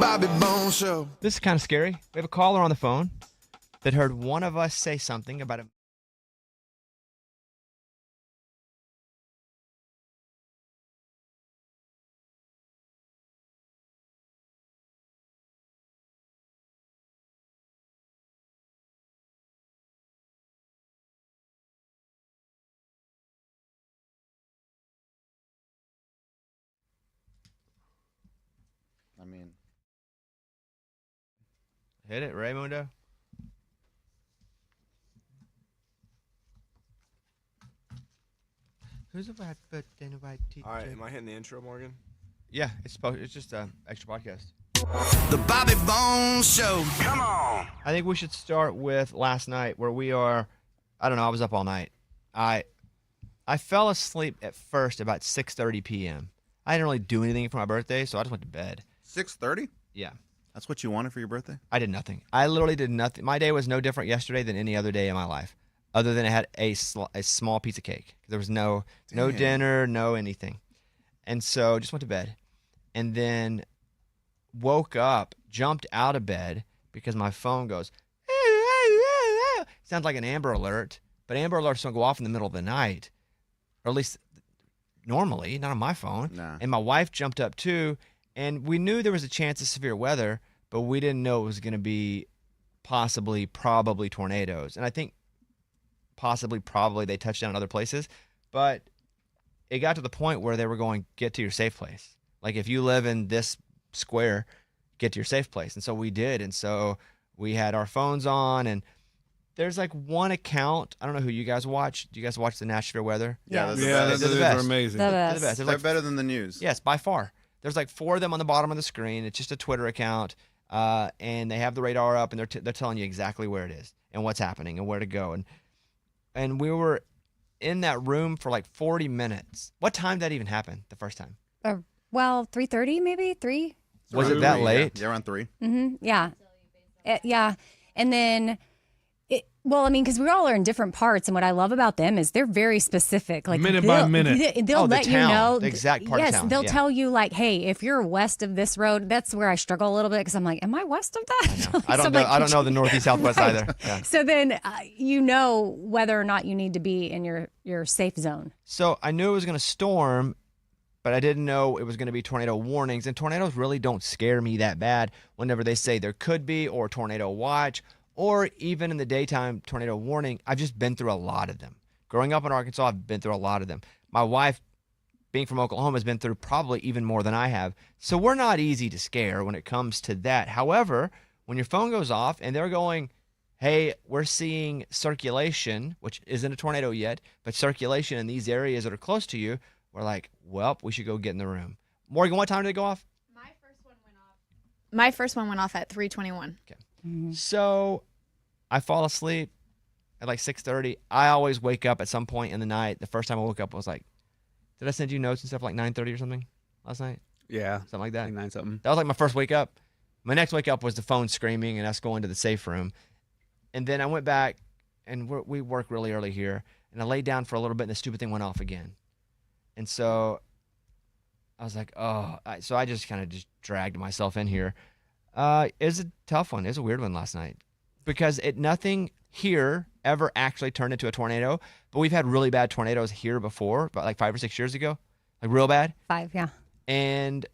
Bobby Bones Show. This is kind of scary. We have a caller on the phone that heard one of us say something about a Hit it, Raymundo. Who's a white foot and a white teacher? All right, am I hitting the intro, Morgan? Yeah, it's just an extra podcast. The Bobby Bones Show. Come on. I think we should start with last night where we are. I don't know. I was up all night. I fell asleep at first about 6:30 p.m. I didn't really do anything for my birthday, so I just went to bed. 6:30? Yeah. That's what you wanted for your birthday? I did nothing. I literally did nothing. My day was no different yesterday than any other day in my life, other than I had a small piece of cake. There was no dinner, no anything. And so just went to bed. And then woke up, jumped out of bed because my phone goes, sounds like an Amber Alert, but Amber Alerts don't go off in the middle of the night, or at least normally, not on my phone. Nah. And my wife jumped up too, and we knew there was a chance of severe weather, but we didn't know it was going to be probably tornadoes. And I think probably they touched down in other places, but it got to the point where they were going, get to your safe place. Like if you live in this square, get to your safe place. And so we did. And so we had our phones on, and there's like one account. I don't know who you guys watch. Do you guys watch the Nashville weather? Yeah, those They're the best. are amazing. They're the best. They're better than the news. Yes, by far. There's like 4 of them on the bottom of the screen. It's just a Twitter account, and they have the radar up, and they're telling you exactly where it is and what's happening and where to go. And we were in that room for like 40 minutes. What time did that even happen the first time? Well, 3:30 maybe 3. Was it that late? Yeah, around 3. Yeah, yeah, and then. Because we all are in different parts, and what I love about them is they're very specific. Like Minute by minute. They'll let you know the exact part of town. Yes, they'll Yeah. tell you like, hey, if you're west of this road, that's where I struggle a little bit because I'm like, am I west of that? I don't know. I don't know the northeast, southwest Right. either. Yeah. So then you know whether or not you need to be in your safe zone. So I knew it was going to storm, but I didn't know it was going to be tornado warnings. And tornadoes really don't scare me that bad whenever they say there could be, or tornado watch, or even in the daytime tornado warning. I've just been through a lot of them. Growing up in Arkansas, I've been through a lot of them. My wife, being from Oklahoma, has been through probably even more than I have. So we're not easy to scare when it comes to that. However, when your phone goes off and they're going, hey, we're seeing circulation, which isn't a tornado yet, but circulation in these areas that are close to you, we're like, well, we should go get in the room. Morgan, what time did it go off? My first one went off at 3:21. Okay. So I fall asleep at like 6:30. I always wake up at some point in the night. The first time I woke up, I was like, did I send you notes and stuff like 9:30 or something last night? Yeah. Something like that. Like 9 something. That was like my first wake up. My next wake up was the phone screaming and us going to the safe room. And then I went back, and we work really early here, and I laid down for a little bit, and the stupid thing went off again. And so I was like, so I just kind of just dragged myself in here. It's a tough one. It's a weird one last night because nothing here ever actually turned into a tornado, but we've had really bad tornadoes here before, about like 5 or 6 years ago, like real bad. 5, yeah. And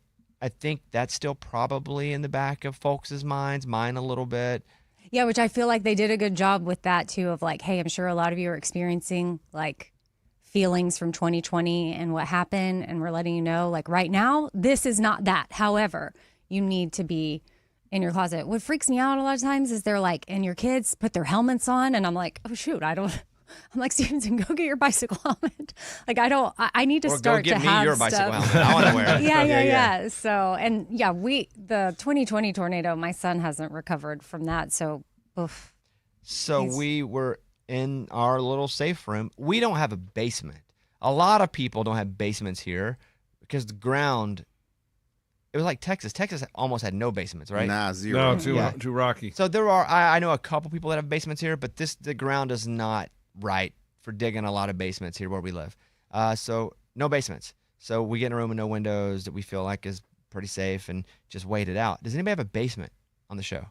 I think that's still probably in the back of folks' minds, mine a little bit. Yeah, which I feel like they did a good job with that too, of like, hey, I'm sure a lot of you are experiencing like feelings from 2020 and what happened, and we're letting you know, like right now, this is not that. However, you need to be in your closet. What freaks me out a lot of times is they're like, and your kids put their helmets on, and I'm like, oh shoot, I'm like, Stevenson, go get your bicycle helmet. Like I need to Or start go get to me have your stuff. bicycle helmet. I want to wear it. Yeah. So, and yeah, the 2020 tornado, my son hasn't recovered from that. So, oof. So we were in our little safe room. We don't have a basement. A lot of people don't have basements here because the ground, it was like Texas. Texas almost had no basements, right? Nah, 0. No, too rocky. So there are, I know a couple people that have basements here, but the ground is not right for digging a lot of basements here where we live. So no basements. So we get in a room with no windows that we feel like is pretty safe and just wait it out. Does anybody have a basement on the show?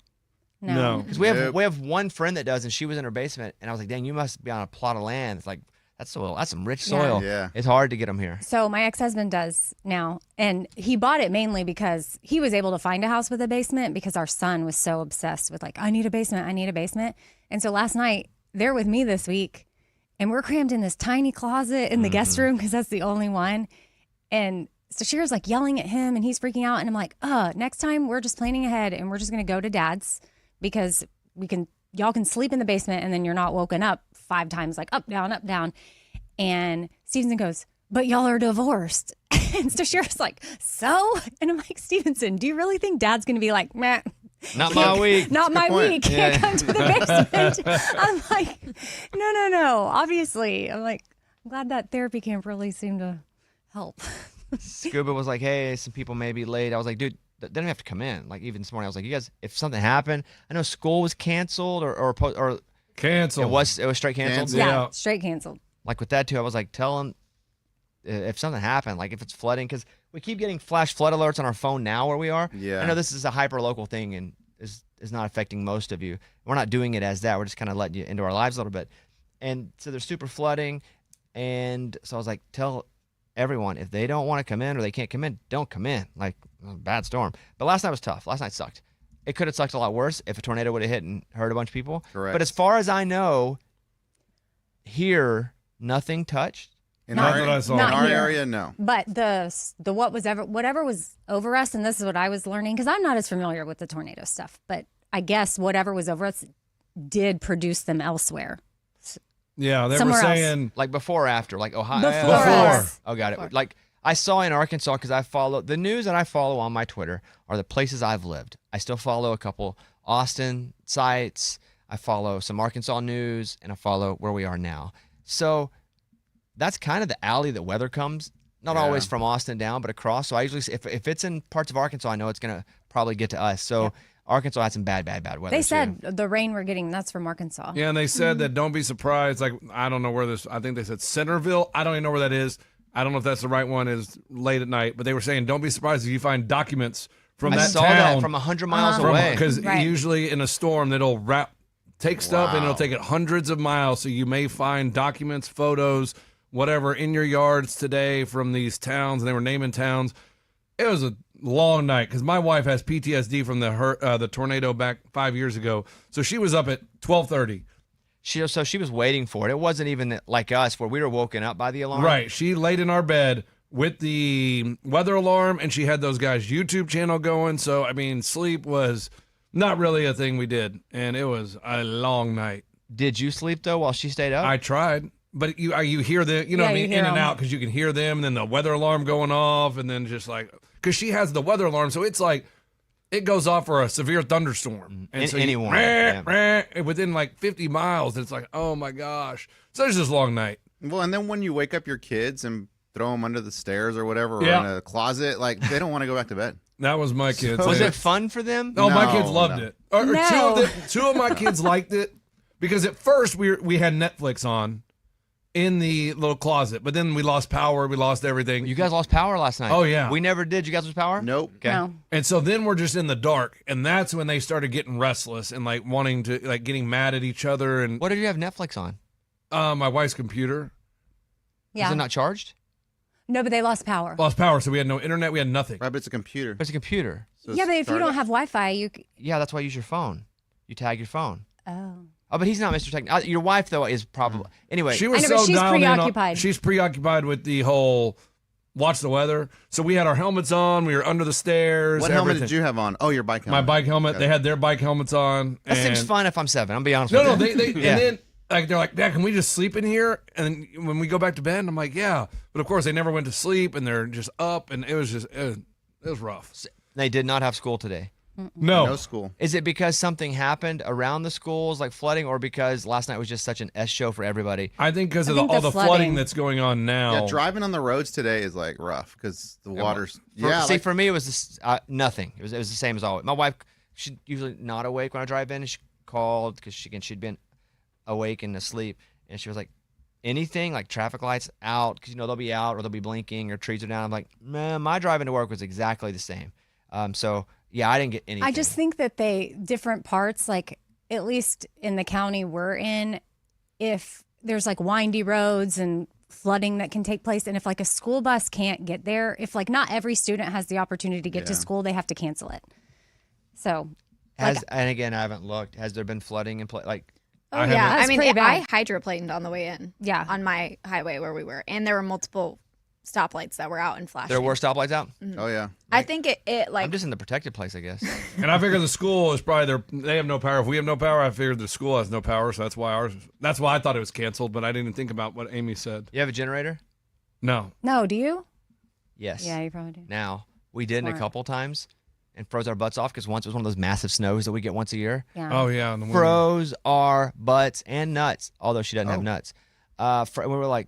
No. Because we have one friend that does, and she was in her basement, and I was like, dang, you must be on a plot of land. It's like, that's soil. That's some rich soil. Yeah. It's hard to get them here. So my ex-husband does now, and he bought it mainly because he was able to find a house with a basement because our son was so obsessed with like, I need a basement, I need a basement. And so last night they're with me this week, and we're crammed in this tiny closet in the guest room because that's the only one. And so Shira's like yelling at him, and he's freaking out. And I'm like, next time we're just planning ahead, and we're just gonna go to Dad's because y'all can sleep in the basement, and then you're not woken up 5 times like up, down. And Stevenson goes, but y'all are divorced. And so Shira's like, so? And I'm like, Stevenson, do you really think Dad's going to be like, meh, Not my week. not my point. week, can't come to the basement? I'm like, no, obviously. I'm like, I'm glad that therapy camp really seemed to help. Scuba was like, hey, some people may be late. I was like, dude, they don't have to come in. Like, even this morning, I was like, you guys, if something happened, I know school was canceled or Cancel. it was straight canceled. Canceled. Yeah, Yeah. straight canceled. Like with that too, I was like, tell them if something happened, like if it's flooding, because we keep getting flash flood alerts on our phone now where we are. Yeah. I know this is a hyper local thing and is not affecting most of you. We're not doing it as that. We're just kind of letting you into our lives a little bit. And so there's super flooding, and so I was like, tell everyone if they don't want to come in or they can't come in, don't come in. Like, bad storm. But last night was tough. Last night sucked. It could have sucked a lot worse if a tornado would have hit and hurt a bunch of people. Correct. But as far as I know, here nothing touched. In Not our, that I saw. in Not our here. area, no. But the whatever was over us, and this is what I was learning because I'm not as familiar with the tornado stuff, but I guess whatever was over us did produce them elsewhere. Yeah, they were Somewhere else. saying Like before or after, like Ohio. Before us. Oh, got Before. it. Like I saw in Arkansas, because I follow the news that I follow on my Twitter are the places I've lived. I still follow a couple Austin sites. I follow some Arkansas news, and I follow where we are now. So that's kind of the alley that weather comes. Not Yeah. always from Austin down, but across. So I usually, if it's in parts of Arkansas, I know it's gonna probably get to us. So Arkansas had some bad weather. They too. said the rain we're getting, that's from Arkansas. Yeah, and they said that don't be surprised. Like, I don't know where this, I think they said Centerville. I don't even know where that is. I don't know if that's the right one, is late at night. But they were saying don't be surprised if you find documents from I that saw town. that from 100 miles away. Because Right. usually in a storm, it'll take stuff and it'll Wow. take it hundreds of miles. So you may find documents, photos, whatever, in your yards today from these towns. And they were naming towns. It was a long night because my wife has PTSD from the tornado back 5 years ago. So she was up at 12:30. So she was waiting for it. It wasn't even like us where we were woken up by the alarm. Right. She laid in our bed with the weather alarm, and she had those guys' YouTube channel going. So, I mean, sleep was not really a thing we did, and it was a long night. Did you sleep though while she stayed up? I tried, but you hear the, Yeah, what I you mean, hear in and them. out because you can hear them, and then the weather alarm going off, and then just like, because she has the weather alarm, so it's like, it goes off for a severe thunderstorm. And so anyone, within like 50 miles, it's like, oh my gosh. So it's just a long night. Well, and then when you wake up your kids and throw them under the stairs or whatever, or Yeah. in a closet, like they don't want to go back to bed. That was my kids. Was They- it fun for them? Oh, my No, kids loved no. it. Or No. two of my kids liked it because at first we had Netflix on in the little closet, but then we lost power, we lost everything. You guys lost power last night. Oh, yeah. We never did. You guys lose power? Nope. Okay. No. And so then we're just in the dark, and that's when they started getting restless and like wanting to, like, getting mad at each other. And What did you have Netflix on? my wife's computer Yeah. Is it not charged? No, but they lost power. lost power, so we had no internet, we had nothing. Right, but it's a computer. It's a computer. So Yeah, but if you start don't it. have Wi-Fi, you. Yeah, that's why you use your phone. You tag your phone. Oh. Oh, but he's not Mr. Technology. Your wife though is probably. Anyway, She was I know, but so she's dialed in on- preoccupied. she's preoccupied with the whole watch the weather. So we had our helmets on. We were under the stairs. What helmet everything. did you have on? Oh, your bike My helmet. bike helmet. Okay. They had their bike helmets on. that seems and- fun if I'm 7. I'm be honest No, with no, you. they Yeah. and then like they're like, Dad, can we just sleep in here? And when we go back to bed, I'm like, yeah. But of course, they never went to sleep, and they're just up, and it was rough. They did not have school today. No school. Is it because something happened around the schools, like flooding, or because last night was just such an S show for everybody? I think because of think all the the flooding flooding. that's going on now. Yeah, driving on the roads today is like rough because the water's. See, like, for me, it was this, nothing. It was the same as always. My wife, she's usually not awake when I drive in, and she called because she'd been awake and asleep, and she was like, anything like traffic lights out, because they'll be out or they'll be blinking or trees are down. I'm like, man, my driving to work was exactly the same. So yeah, I didn't get anything. I just think that different parts, like at least in the county we're in, if there's like windy roads and flooding that can take place, and if like a school bus can't get there, if like not every student has the opportunity to get to school, they have to cancel it. So and again, I haven't looked. Has there been flooding in like? Oh yeah, I that's mean, pretty I bad. hydroplaned on the way in. Yeah. On my highway where we were, and there were multiple stoplights that were out and flashing. There were stoplights out. Oh yeah. I think it like I'm just in the protected place, I guess. And I figure the school is probably they have no power. If we have no power, I figured the school has no power, so that's why I thought it was canceled, but I didn't think about what Amy said. You have a generator? No. No, do you? Yes. Yeah, you probably do. Now we did Smart. a couple times and froze our butts off because once it was one of those massive snows that we get once a year. Yeah. Oh yeah. In the winter. Froze our butts and nuts, although she doesn't have nuts. We were like,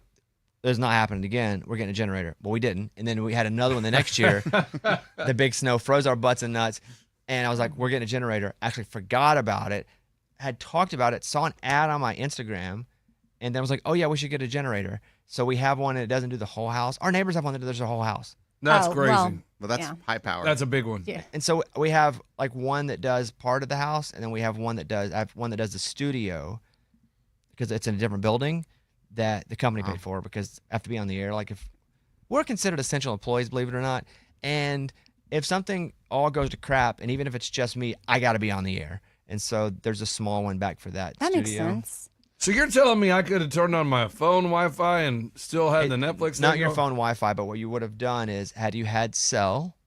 "There's not happening again. We're getting a generator." Well, we didn't, and then we had another one the next year. The big snow froze our butts and nuts, and I was like, "We're getting a generator." Actually, forgot about it. Had talked about it. Saw an ad on my Instagram, and then was like, "Oh yeah, we should get a generator." So we have one, and it doesn't do the whole house. Our neighbors have one that does the whole house. That's Oh, crazy. well, That's Yeah. high power. That's a big one. Yeah. And so we have like one that does part of the house, and then we have one that does. I have one that does the studio because it's in a different building that the company paid for because I have to be on the air. Like if we're considered essential employees, believe it or not, and if something all goes to crap, and even if it's just me, I got to be on the air. And so there's a small one back for that. That makes studio. sense. So you're telling me I could have turned on my phone Wi-Fi and still had the Netflix? Not thing your going? phone Wi-Fi, but what you would have done is, had you had cell,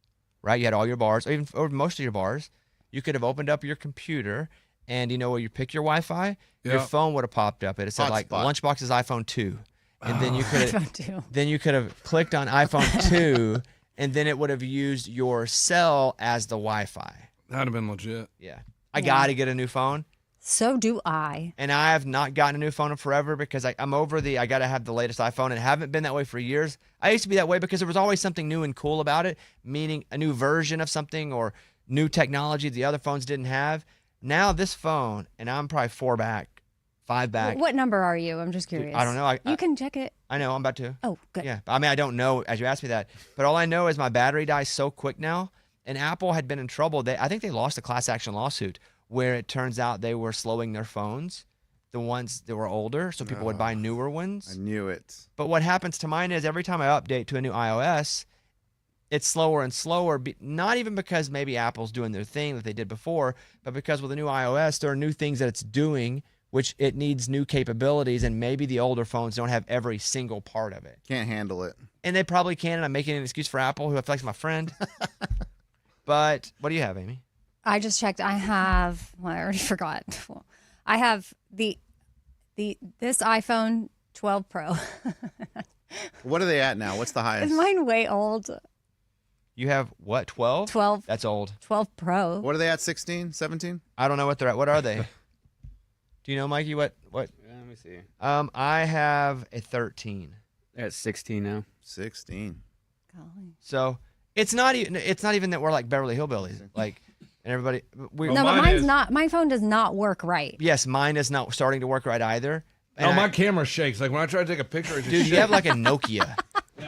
right? You had all your bars, or most of your bars. You could have opened up your computer, and where you pick your Wi-Fi, your Yeah. phone would have popped up. It said like Hotspot. Lunchbox's iPhone 2, and then you could have iPhone 2. then you could have clicked on iPhone 2, and then it would have used your cell as the Wi-Fi. That'd have been legit. Yeah, I got to get a new phone. So do I. And I have not gotten a new phone in forever because I'm over I got to have the latest iPhone, and haven't been that way for years. I used to be that way because there was always something new and cool about it, meaning a new version of something or new technology the other phones didn't have. Now this phone, and I'm probably 5 back. What number are you? I'm just curious. I don't know. You can check it. I know I'm about to. Oh, good. Yeah, I mean I don't know as you asked me that, but all I know is my battery dies so quick now, and Apple had been in trouble. I think they lost a class action lawsuit where it turns out they were slowing their phones, the ones that were older, so people would buy newer ones. I knew it. But what happens to mine is every time I update to a new iOS, it's slower and slower. Not even because maybe Apple's doing their thing that they did before, but because with the new iOS, there are new things that it's doing, which it needs new capabilities, and maybe the older phones don't have every single part of it. Can't handle it. And they probably can, and I'm making an excuse for Apple, who I feel like is my friend. But what do you have, Amy? I just checked. I have. Well, I already forgot. I have this iPhone 12 Pro. What are they at now? What's the highest? Is mine way old? You have what, 12? 12 That's old. 12 Pro. What are they at? 16, 17? I don't know what they're at. What are they? Do you know, Mikey? What? Let me see. I have a 13. They're at 16 now. 16. Golly. So it's not even that we're like Beverly Hillbillies, like, and everybody. We, No, but mine mine's is- not. My phone does not work right. Yes, mine is not starting to work right either. No, And my camera shakes. Like when I try to take a picture, it just dude, shakes. you have like a Nokia.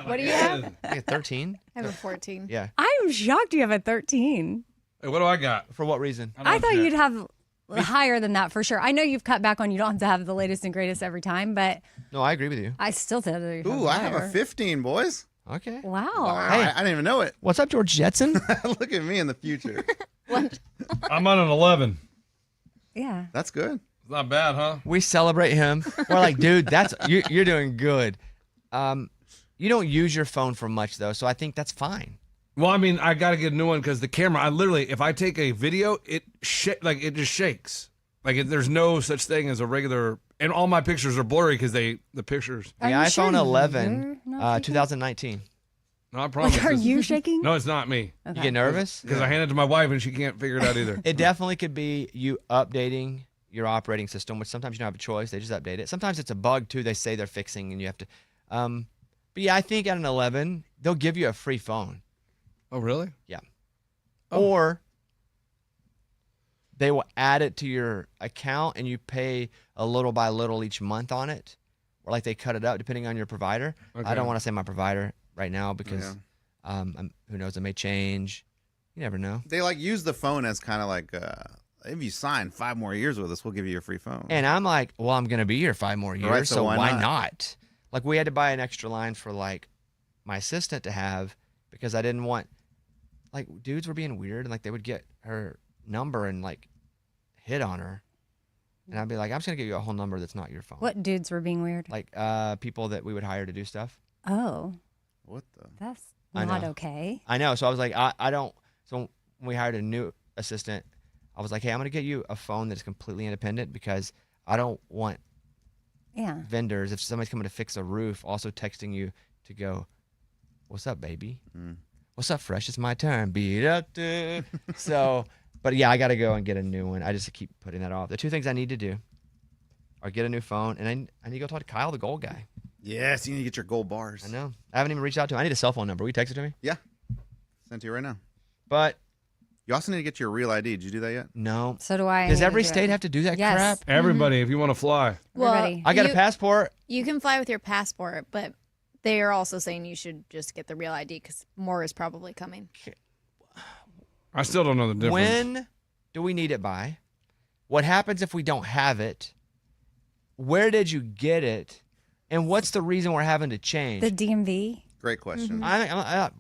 what do you have? Like a 13. I have a 14. Yeah. I'm shocked you have a 13. Hey, what do I got? For what reason? I thought check. you'd have higher than that for sure. I know you've cut back on. You don't have to have the latest and greatest every time, but No, I agree with you. I still think that you Ooh, I have a higher. 15, boys. Okay. Wow. I didn't even know it. What's up, George Jetson? Look at me in the future. I'm on an 11. Yeah. That's good. It's not bad, huh? We celebrate him. We're like, dude, that's you're doing good. You don't use your phone for much though, so I think that's fine. Well, I mean, I got to get a new one because the camera. I literally, if I take a video, it it just shakes. There's no such thing as a regular. And all my pictures are blurry because the pictures. The Are you iPhone sure you're 11, not shaking? 2019. No, I promise. Like, are it's- you shaking? No, it's not me. You get nervous? Because I hand it to my wife and she can't figure it out either. It definitely could be you updating your operating system, which sometimes you don't have a choice. They just update it. Sometimes it's a bug too. They say they're fixing, and you have to. But yeah, I think at an 11, they'll give you a free phone. Oh, really? Yeah. Oh. Or they will add it to your account, and you pay a little by little each month on it. or like they cut it up depending on your provider. Okay. I don't want to say my provider right now because who knows, it may change. You never know. They like use the phone as kind of like, if you sign 5 more years with us, we'll give you a free phone. And I'm like, well, I'm going to be here 5 more years, Right, so so why why not? not? Like, we had to buy an extra line for, like, my assistant to have because I didn't want, like, dudes were being weird, and, like, they would get her number and, like, hit on her. And I'd be like, I'm just going to give you a whole number that's not your phone. What dudes were being weird? Like, people that we would hire to do stuff. Oh, What the? that's I not know. okay. I know. So I was like, I don't. So when we hired a new assistant, I was like, hey, I'm going to get you a phone that's completely independent because I don't want Yeah. vendors, if somebody's coming to fix a roof, also texting you to go, what's up, baby? What's up, fresh? It's my turn. Beat up, dude. So, but yeah, I got to go and get a new one. I just keep putting that off. The 2 things I need to do are get a new phone, and I need to go talk to Kyle, the gold guy. Yes, you need to get your gold bars. I know. I haven't even reached out to him. I need a cell phone number. Will you text it to me? Yeah. Send to you right now. But You also need to get your real ID. Did you do that yet? no. So do I. Does need to every do state it. have to do that Yes. crap? Everybody, if you want to fly. Everybody. I got a You- passport. You can fly with your passport, but they are also saying you should just get the real ID because more is probably coming. I still don't know the difference. When do we need it by? What happens if we don't have it? Where did you get it? And what's the reason we're having to change? The DMV. Great question. I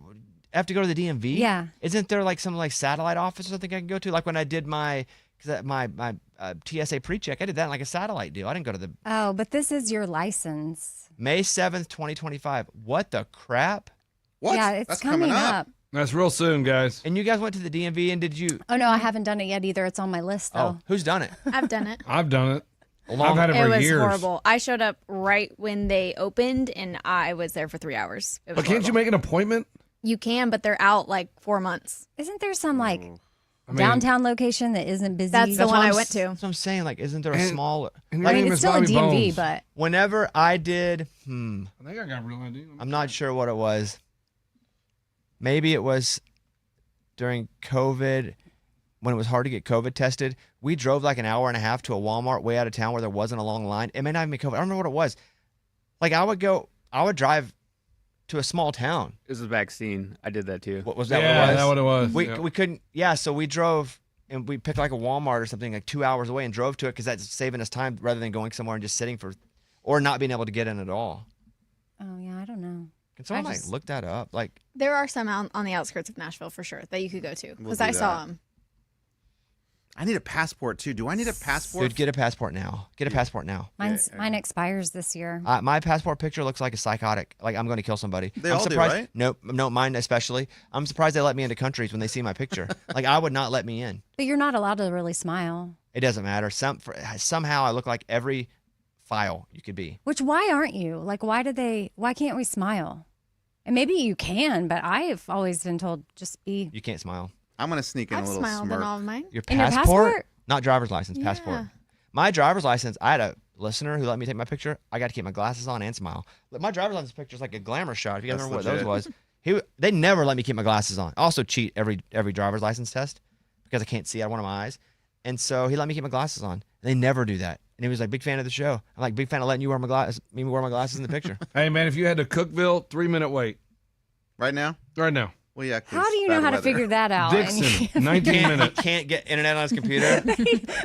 have to go to the DMV. Yeah. Isn't there like some like satellite office or something I can go to? Like when I did my TSA pre-check, I did that in like a satellite deal. I didn't go to the Oh, but this is your license. May 7th, 2025. What the crap? What? Yeah, it's That's coming up. That's real soon, guys. And you guys went to the DMV and did you? Oh no, I haven't done it yet either. It's on my list though. Oh, who's done it? I've done it. I've done it. Long- I've had it It for was years. horrible. I showed up right when they opened, and I was there for 3 hours. It was But can't you horrible. make an appointment? You can, but they're out like 4 months. Isn't there some like I mean, downtown location that isn't busy? That's the That's one what I I'm went s- to. That's what I'm saying. Like, isn't there a And- small? and your I mean, name it's is still a Bobby DMV, Bones. but Whenever I did, I think I got real ID. I'm not sure what it was. Maybe it was during COVID when it was hard to get COVID tested. We drove like an hour and a half to a Walmart way out of town where there wasn't a long line. It may not even be COVID. I don't remember what it was. Like I would drive to a small town. This was vaccine. I did that too. What was that? Yeah, what it was? that's what it was. We Yeah. we couldn't. Yeah, so we drove and we picked like a Walmart or something like 2 hours away and drove to it because that's saving us time rather than going somewhere and just sitting for, or not being able to get in at all. oh yeah, I don't know. Can someone I like just- look that up? Like, There are some on the outskirts of Nashville for sure that you could go to We'll because do I saw that. them. I need a passport too. Do I need a passport? dude, get a passport now. Get a passport now. Mine expires this year. My passport picture looks like a psychotic. Like I'm going to kill somebody. They I'm all do, surprised. right? Nope, no, mine especially. I'm surprised they let me into countries when they see my picture. Like I would not let me in. But you're not allowed to really smile. It doesn't matter. Somehow I look like every file you could be. Which why aren't you? Like why can't we smile? And maybe you can, but I've always been told just be You can't smile. I'm gonna sneak in I've a little smiled smirk. in all of mine. Your In your passport? passport? Not driver's license, passport. Yeah. My driver's license, I had a listener who let me take my picture. I got to keep my glasses on and smile. Look, my driver's license picture is like a glamour shot. If you guys That's remember what legit. those was, they never let me keep my glasses on. I also cheat every driver's license test because I can't see out of one of my eyes. And so he let me keep my glasses on. They never do that. And he was like, big fan of the show. I'm like, big fan of letting you wear my glasses, me wear my glasses in the picture. Hey, man, if you had to Cookville, 3-minute wait. Right now? Right now. Well, yeah. 'cause How do you know bad how to weather. figure that out? Dixon, 19 He minutes. can't get internet on his computer.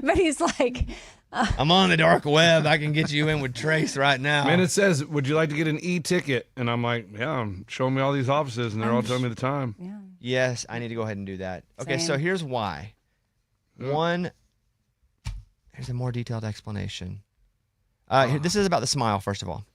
But he's like, I'm on the dark web. I can get you in with Trace right now. Man, it says, would you like to get an e-ticket? And I'm like, yeah, I'm showing me all these offices, and they're all telling me the time. yeah. Yes, I need to go ahead and do that. Okay, so Same. here's why. One, here's a more detailed explanation. This is about the smile, first of all.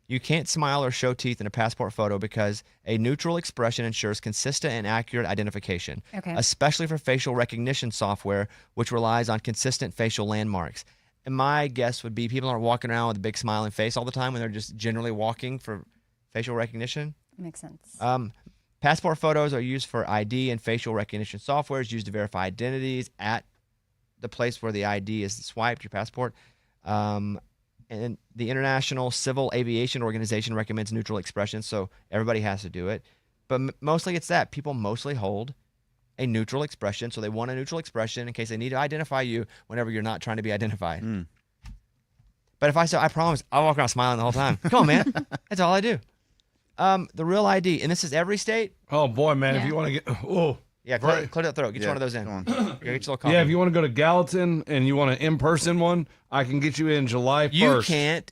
You can't smile or show teeth in a passport photo because a neutral expression ensures consistent and accurate identification, Okay. especially for facial recognition software, which relies on consistent facial landmarks. And my guess would be people aren't walking around with a big smiling face all the time when they're just generally walking for facial recognition. Makes sense. Passport photos are used for ID and facial recognition software is used to verify identities at the place where the ID is swiped, your passport. And the International Civil Aviation Organization recommends neutral expressions, so everybody has to do it. But mostly it's that. People mostly hold a neutral expression, so they want a neutral expression in case they need to identify you whenever you're not trying to be identified. But if I say, I promise, I'll walk around smiling the whole time. Come on, man. That's all I do. The real ID, and this is every state. Oh boy, man! If Yeah. you want to get Yeah, clear that throat. Get you one of those in. Go on. Get you a little coffee. yeah, if you want to go to Gallatin and you want an in-person one, I can get you in July 1st. You can't.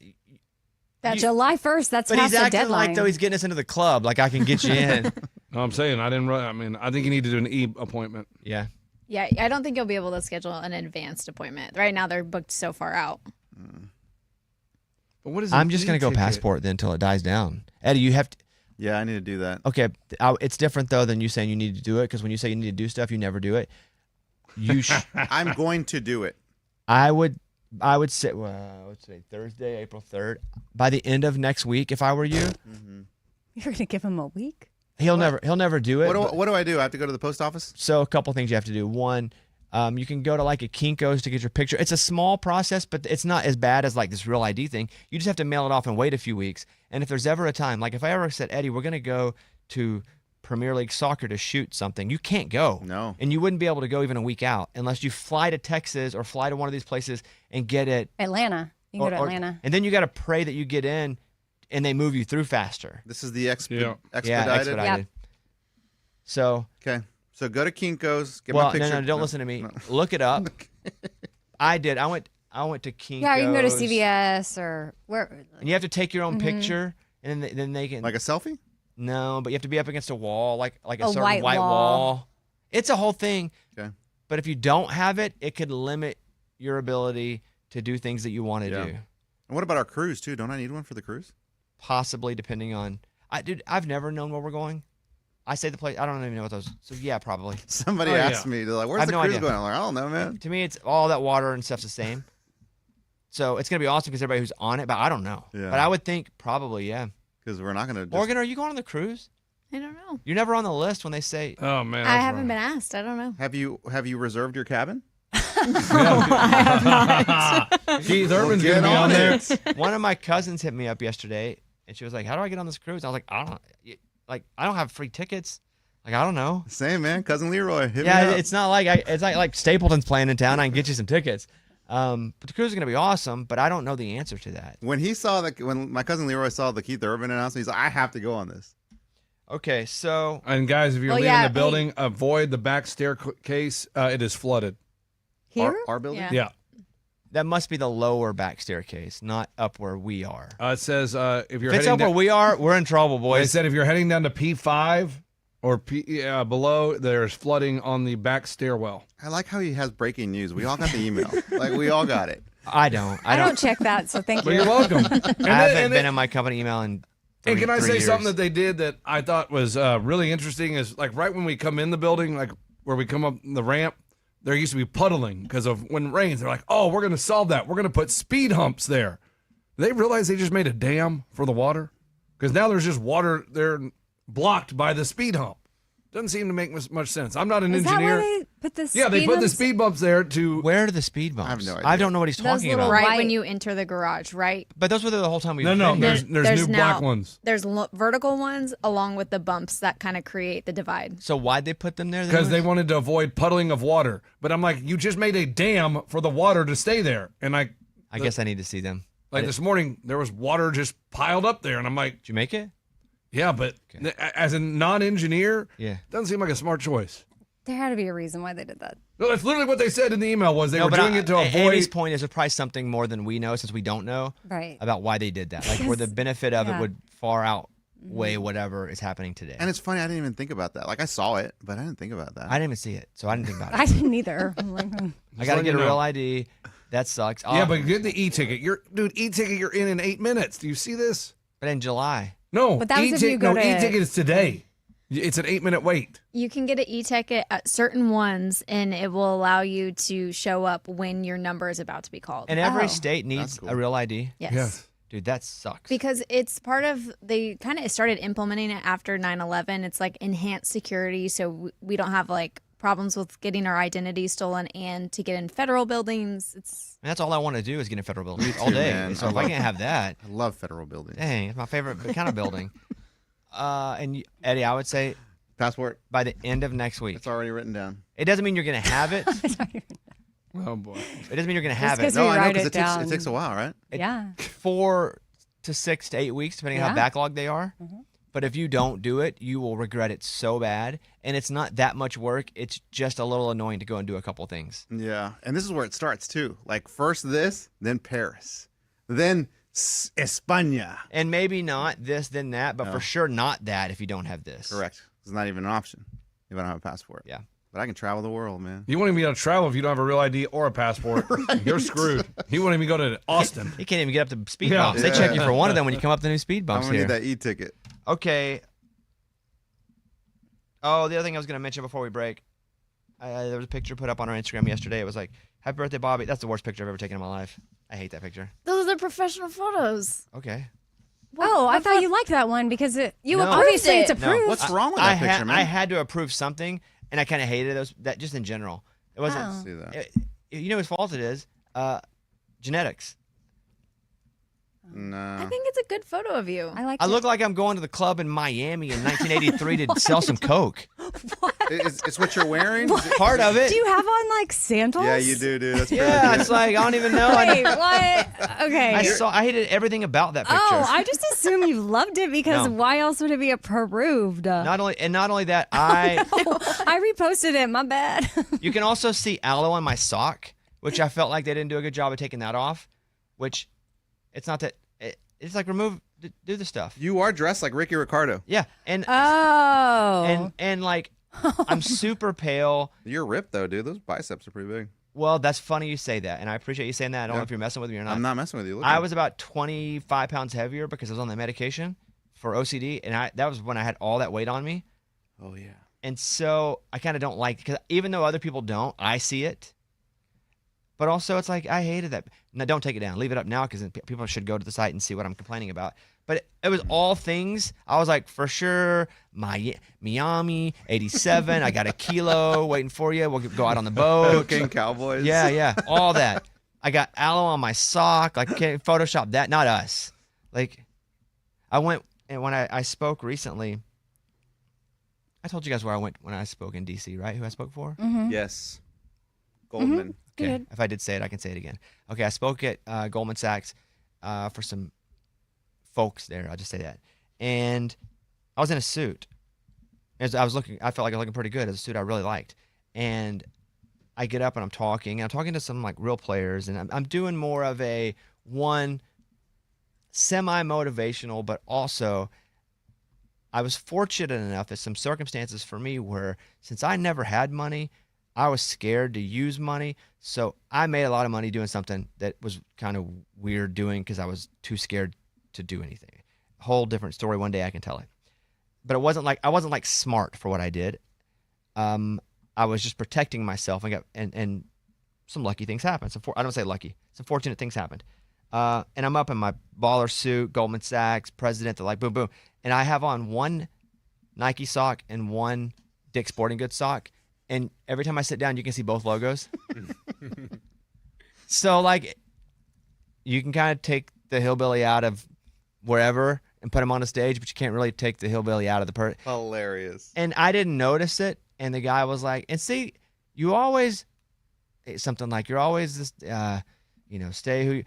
July 1st, that's But past he's the acting deadline. like though he's getting us into the club. Like I can get you in. No, I'm saying I didn't run. I mean, I think you need to do an e-appointment. Yeah. Yeah, I don't think you'll be able to schedule an advanced appointment. Right now, they're booked so far out. But what is? I'm an just gonna go e-ticket? passport then until it dies down. Eddie, you have to. Yeah, I need to do that. Okay, it's different though than you saying you need to do it because when you say you need to do stuff, you never do it. You, I'm going to do it. I would say, well, let's say Thursday, April 3rd. By the end of next week, if I were you, You're going to give him a week? he'll never do it. What do I do? I have to go to the post office? So a couple things you have to do. One, you can go to like a Kinko's to get your picture. It's a small process, but it's not as bad as like this Real ID thing. You just have to mail it off and wait a few weeks. And if there's ever a time, like if I ever said, Eddie, we're going to go to Premier League Soccer to shoot something, you can't go. No. And you wouldn't be able to go even a week out unless you fly to Texas or fly to one of these places and get it. Atlanta. You can go to Atlanta. And then you got to pray that you get in and they move you through faster. This is the Yeah. expedited. Yeah, expedited. So, Okay. So go to Kinko's, get well, my picture. no, don't listen to me. Look it up. I did. I went to Kinko's. Yeah, you can go to CVS or where. And you have to take your own picture, and then they can. Like a selfie? No, but you have to be up against a wall, like a certain white white wall. wall. It's a whole thing. Okay. But if you don't have it, it could limit your ability to do things that you want to Yeah. do. And what about our cruise too? Don't I need one for the cruise? Possibly, depending on. I've never known where we're going. I say the place. I don't even know what those. So yeah, probably. Somebody Oh, yeah. asked me, they're like, I where's have the no cruise idea. going? I'm like, I don't know, man. To me, it's all that water and stuff's the same. So it's gonna be awesome because everybody who's on it, but I don't know. Yeah. But I would think probably, yeah. Because we're not going to just... Morgan, are you going on the cruise? I don't know. You're never on the list when they say. Oh man, I haven't been asked. I don't know. Have you reserved your cabin? Keith Urban's Get gonna be on on there. it. One of my cousins hit me up yesterday, and she was like, "How do I get on this cruise?" I was like, I don't have free tickets. Like, I don't know. Same, man. Cousin Leroy. Hit me Yeah, up. it's not like it's not like Stapleton's playing in town. I can get you some tickets. But the cruise is gonna be awesome. But I don't know the answer to that. When my cousin Leroy saw the Keith Urban announcement, he's like, I have to go on this. Okay, so And guys, if you're Well, leaving yeah, the building, avoid the back staircase. It is flooded. Here? Our building? Yeah. Yeah. that must be the lower back staircase, not up where we are. It says if you're If it's heading up where down, we are, we're in trouble, they boys. said if you're heading down to P5 or below, there's flooding on the back stairwell. I like how he has breaking news. We all got the email. Like, we all got it. I don't. I don't check that, so thank But you. you're welcome. I haven't been in my company email in. And can I three say years. something that they did that I thought was really interesting is like right when we come in the building, like where we come up the ramp, there used to be puddling because of when it rains. They're like, oh, we're going to solve that. We're going to put speed humps there. They realize they just made a dam for the water because now there's just water there blocked by the speed hump. Doesn't seem to make much sense. I'm not an Is that engineer. why they put the Yeah, they speed put the bumps? speed bumps there to. Where are the speed bumps? I have no idea. I don't know what he's Those talking little about. Right Right. when you enter the garage, right? But those were there the whole time we were No, been there's here. new now, black ones. There's vertical ones along with the bumps that kind of create the divide. So why'd they put them there? Because they wanted to avoid puddling of water. But I'm like, you just made a dam for the water to stay there. And I guess I need to see them. like this morning, there was water just piled up there. And I'm like, Did you make it? yeah, but as a non-engineer, Yeah. doesn't seem like a smart choice. There had to be a reason why they did that. No, that's literally what they said in the email was they were but doing it to Andy's avoid. point is there's probably something more than we know since we don't know Right. about why they did that. Like where the benefit of it Yeah. would far outweigh whatever is happening today. And it's funny, I didn't even think about that. Like, I saw it, but I didn't think about that. I didn't even see it, so I didn't think about I it. didn't either. I'm like, I got to letting get a you know. real ID. That sucks. Yeah, but get the e-ticket. E-ticket, you're in 8 minutes. Do you see this? but in July. No, But that was if you go to- e-ticket is today. It's an 8-minute wait. You can get an e-ticket at certain ones, and it will allow you to show up when your number is about to be called. And every Oh. state needs cool. a real ID. yes. Yes. Dude, that sucks. Because it's part of, they kind of started implementing it after 9/11. It's like enhanced security, so we don't have like problems with getting our identity stolen, and to get in federal buildings, it's And that's all I want to do is get in federal buildings all day. man. So if I can't have that, I love federal buildings. dang, it's my favorite kind of building. Eddie, I would say Passport, by the end of next week. it's already written down. It doesn't mean you're going to have it. Oh boy. It doesn't mean you're going to have Just it. 'cause No, we I know write because it it down. takes a while, right? Yeah. 4 to 6 to 8 weeks, depending on how Yeah. backlogged they are. But if you don't do it, you will regret it so bad. And it's not that much work. It's just a little annoying to go and do a couple things. Yeah, and this is where it starts too. Like first this, then Paris, then España. And maybe not this, then that, but No. for sure not that if you don't have this. Correct. It's not even an option if I don't have a passport. Yeah. But I can travel the world, man. You won't even be able to travel if you don't have a real ID or a passport. You're screwed. You won't even go to Austin. You can't even get up to speed Yeah. bumps. They check you for one of them when you come up the new speed I'm bumps gonna here. need that e-ticket. Okay. Oh, the other thing I was going to mention before we break, there was a picture put up on our Instagram yesterday. It was like, "Happy birthday, Bobby." That's the worst picture I've ever taken in my life. I hate that picture. Those are professional photos. Okay. Oh, I thought you liked that one because you No. obviously it's Approved it. approved. What's wrong with I that picture, man? I had to approve something, and I kind of hated that just in general. It wasn't. Oh. See that? You know whose fault it is? Genetics. No. I think it's a good photo of you. I like I it. look like I'm going to the club in Miami in 1983 to sell some coke. It's what you're wearing? Is it- Part of it. Do you have on like sandals? Yeah, you do, dude. That's pretty Yeah, good. it's like I don't even know. Wait, what? Okay. I hated everything about that picture. Oh, I just assume you loved it because No. why else would it be approved? not only that, I I reposted it. My bad. you can also see aloe on my sock, which I felt like they didn't do a good job of taking that off. Which it's not that it's like do the stuff. You are dressed like Ricky Ricardo. Yeah, and Oh. and like I'm super pale. You're ripped though, dude. Those biceps are pretty big. Well, that's funny you say that, and I appreciate you saying that. I don't know Yeah. if you're messing with me or not. I'm not messing with you. Look I at was about 25 pounds heavier because I was on that medication for OCD, and that was when I had all that weight on me. Oh yeah. And so I kind of don't like because even though other people don't, I see it. But also, it's like I hated that. No, don't take it down. Leave it up now because people should go to the site and see what I'm complaining about. But it was all things. I was like, for sure, Miami, 87. I got a kilo waiting for you. We'll go out on the boat. Cocaine Cowboys. Yeah, all that. I got aloe on my sock. Like, can't Photoshop that. Not us. Like, I went, and when I spoke recently, I told you guys where I went when I spoke in D.C., right? Who I spoke for? Yes. Goldman. Okay. Good. If I did say it, I can say it again. Okay, I spoke at Goldman Sachs for some folks there. I'll just say that. And I was in a suit. I felt like I was looking pretty good. It was a suit I really liked. And I get up and I'm talking to some like real players, and I'm doing more of a one semi-motivational, but also I was fortunate enough that some circumstances for me were, since I never had money, I was scared to use money. So I made a lot of money doing something that was kind of weird doing because I was too scared to do anything. Whole different story. One day I can tell it. But I wasn't like smart for what I did. I was just protecting myself and some lucky things happened. I don't say lucky. Some fortunate things happened. And I'm up in my baller suit, Goldman Sachs, president, they're like boom, boom. And I have on one Nike sock and one Dick's Sporting Goods sock. And every time I sit down, you can see both logos. So, like, you can kind of take the hillbilly out of wherever and put him on a stage, but you can't really take the hillbilly out of the person. Hilarious. And I didn't notice it. And the guy was like, and see, you always, something like, you're always this, stay who,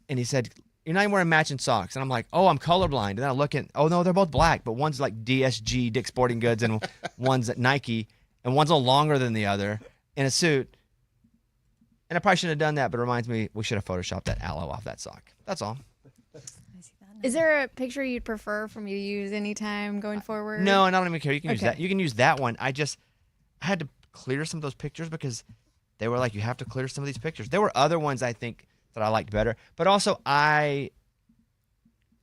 and he said, you're not even wearing matching socks. And I'm like, oh, I'm colorblind. And then I look at, oh, no, they're both black, but one's like DSG, Dick's Sporting Goods, and one's at Nike, and one's a little longer than the other in a suit. And I probably shouldn't have done that, but it reminds me we should have photoshopped that aloe off that sock. That's all. Is there a picture you'd prefer from you to use anytime going forward? No, and I don't even care. You can use Okay. that. You can use that one. I had to clear some of those pictures because they were like, you have to clear some of these pictures. There were other ones I think that I liked better, but also I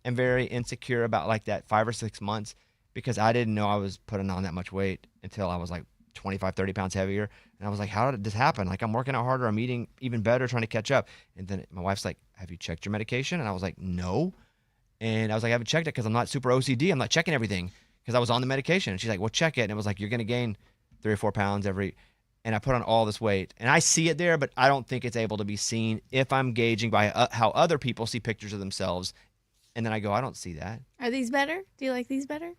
am very insecure about like that 5 or 6 months because I didn't know I was putting on that much weight until I was like 25, 30 pounds heavier. And I was like, how did this happen? Like, I'm working out harder. I'm eating even better, trying to catch up. And then my wife's like, have you checked your medication? And I was like, no. And I was like, I haven't checked it because I'm not super OCD. I'm not checking everything because I was on the medication. And she's like, well, check it. And it was like, you're going to gain 3 or 4 pounds every. And I put on all this weight. And I see it there, but I don't think it's able to be seen if I'm gauging by how other people see pictures of themselves. And then I go, I don't see that. Are these better? Do you like these better?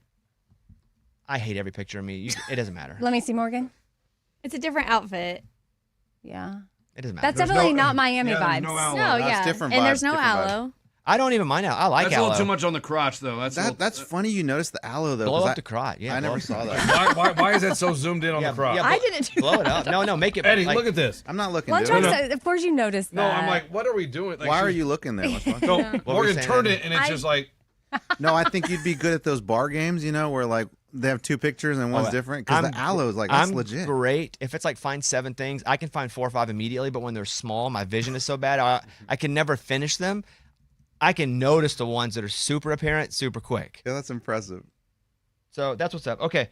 I hate every picture of me. It doesn't matter. Let me see, Morgan. It's a different outfit. Yeah. It doesn't matter. That's definitely not Miami yeah, vibes. there's no aloe. No, That's yeah. different And vibes, there's no different vibes. aloe. I don't even mind aloe. I like That's a aloe. little too much on the crotch, though. That's funny you noticed the aloe though. Blow 'cause up the crotch. Yeah, I blow never up saw the that. why is that so zoomed in on the crotch? I didn't do Blow it up. No, make it. Eddie, like, look at this. I'm not looking. Well, I'm dude. trying to, of course you noticed that. No, I'm like, what are we doing? Like, Why are she- you looking there? What's wrong? No, were you Morgan saying, turned Eddie? it, and it's just like, No, I think you'd be good at those bar games, where like they have two pictures and one's different. Because the aloe is like, that's I'm legit. great. If it's like find 7 things, I can find 4 or 5 immediately. But when they're small, my vision is so bad, I can never finish them. I can notice the ones that are super apparent super quick. Yeah, that's impressive. So that's what's up. Okay.